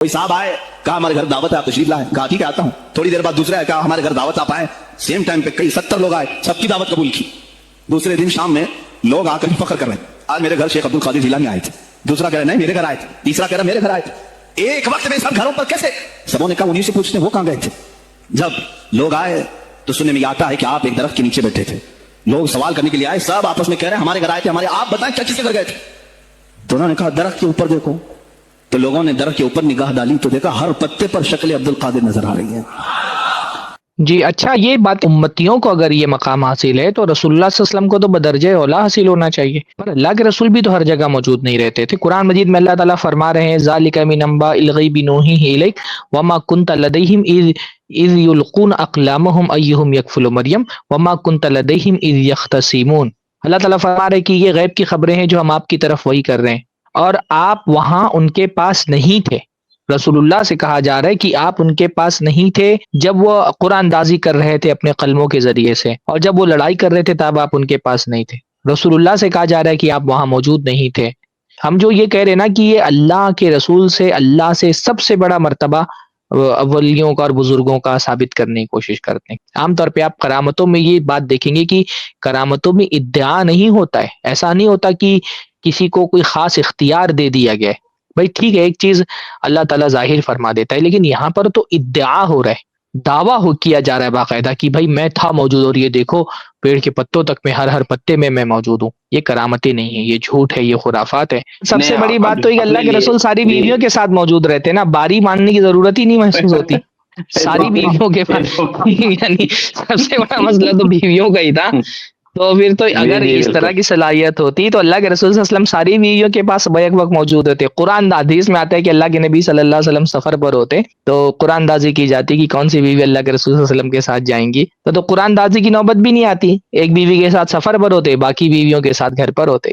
کوئی صاحب آئے, کہا ہمارے گھر دعوت ہے, آپ تشریف لائیں, کہا ٹھیک ہے آتا ہوں. تھوڑی دیر بعد دوسرے آئے, کہا ہمارے گھر دعوت آپ آئے. سیم ٹائم پہ کئی 70 لوگ آئے, سب کی دعوت قبول کی. دوسرے دن شام میں لوگ آ کر فخر کر رہے ہیں, آج میرے گھر شیخ عبد القادر جیلانی آئے تھے. دوسرا کہہ رہا نہیں میرے گھر آئے تھے, تیسرا کہہ رہا میرے گھر آئے تھے. ایک وقت میں سب گھروں پر کیسے؟ سبوں نے کہا انہیں سے پوچھتے وہ کہاں گئے تھے. جب لوگ آئے تو سننے میں آتا ہے کہ آپ ایک درخت کے نیچے بیٹھے تھے. لوگ سوال کرنے کے لیے آئے, سب آپس میں کہہ رہے ہیں ہمارے گھر آئے تھے, ہمارے آپ بتائیں کیا کس کے گھر گئے تھے. تو انہوں نے کہا درخت کے اوپر دیکھو. تو لوگوں نے درخت کے اوپر نگاہ ڈالی تو دیکھا ہر پتے پر شکل عبد القادر نظر آ رہی ہے. جی اچھا, یہ بات امتیوں کو اگر یہ مقام حاصل ہے تو رسول اللہ صلی اللہ علیہ وسلم کو تو بدرجہ اولا حاصل ہونا چاہیے. پر اللہ کے رسول بھی تو ہر جگہ موجود نہیں رہتے تھے. قرآن مجید میں اللہ تعالیٰ فرما رہے ہیں ذالک من انباء الغیب نوحیہ الیک وما کنت لدیہم اذ یلقون اقلامہم ایہم یکفل مریم وما کنت لدیہم اذ یختصمون. اللہ تعالیٰ فرما رہے کہ یہ غیب کی خبریں ہیں جو ہم آپ کی طرف وحی کر رہے ہیں, اور آپ وہاں ان کے پاس نہیں تھے. رسول اللہ سے کہا جا رہا ہے کہ آپ ان کے پاس نہیں تھے جب وہ قرآن اندازی کر رہے تھے اپنے قلموں کے ذریعے سے, اور جب وہ لڑائی کر رہے تھے تب آپ ان کے پاس نہیں تھے. رسول اللہ سے کہا جا رہا ہے کہ آپ وہاں موجود نہیں تھے. ہم جو یہ کہہ رہے ہیں نا کہ یہ اللہ کے رسول سے, اللہ سے سب سے بڑا مرتبہ اولیوں کا اور بزرگوں کا ثابت کرنے کی کوشش کرتے ہیں. عام طور پہ آپ کرامتوں میں یہ بات دیکھیں گے کہ کرامتوں میں ادعا نہیں ہوتا ہے. ایسا نہیں ہوتا کہ کسی کو کوئی خاص اختیار دے دیا گیا ہے. بھائی ٹھیک ہے, ایک چیز اللہ تعالیٰ ظاہر فرما دیتا ہے, لیکن یہاں پر تو ادعا ہو رہا ہے, دعویٰ کیا جا رہا ہے باقاعدہ کہ بھائی میں تھا موجود, اور یہ دیکھو پیڑ کے پتوں تک میں ہر پتے میں موجود ہوں. یہ کرامتیں نہیں ہیں, یہ جھوٹ ہے, یہ خرافات ہے. سب سے بڑی بات تو یہ اللہ کے رسول ساری بیویوں کے ساتھ موجود رہتے ہیں نا, باری ماننے کی ضرورت ہی نہیں محسوس ہوتی ساری بیویوں کے پاس. یعنی سب سے بڑا مسئلہ تو بیویوں کا ہی تھا. تو پھر تو اگر اس طرح کی صلاحیت ہوتی تو اللہ کے رسول صلی اللہ علیہ وسلم ساری بیویوں کے پاس بیک وقت موجود ہوتے. قرآن حدیث میں آتا ہے کہ اللہ کے نبی صلی اللہ علیہ وسلم سفر پر ہوتے تو قرآن دازی کی جاتی کہ کون سی بیوی اللہ کے رسول صلی اللہ علیہ وسلم کے ساتھ جائیں گی, تو قرآن دازی کی نوبت بھی نہیں آتی. ایک بیوی کے ساتھ سفر پر ہوتے, باقی بیویوں کے ساتھ گھر پر ہوتے.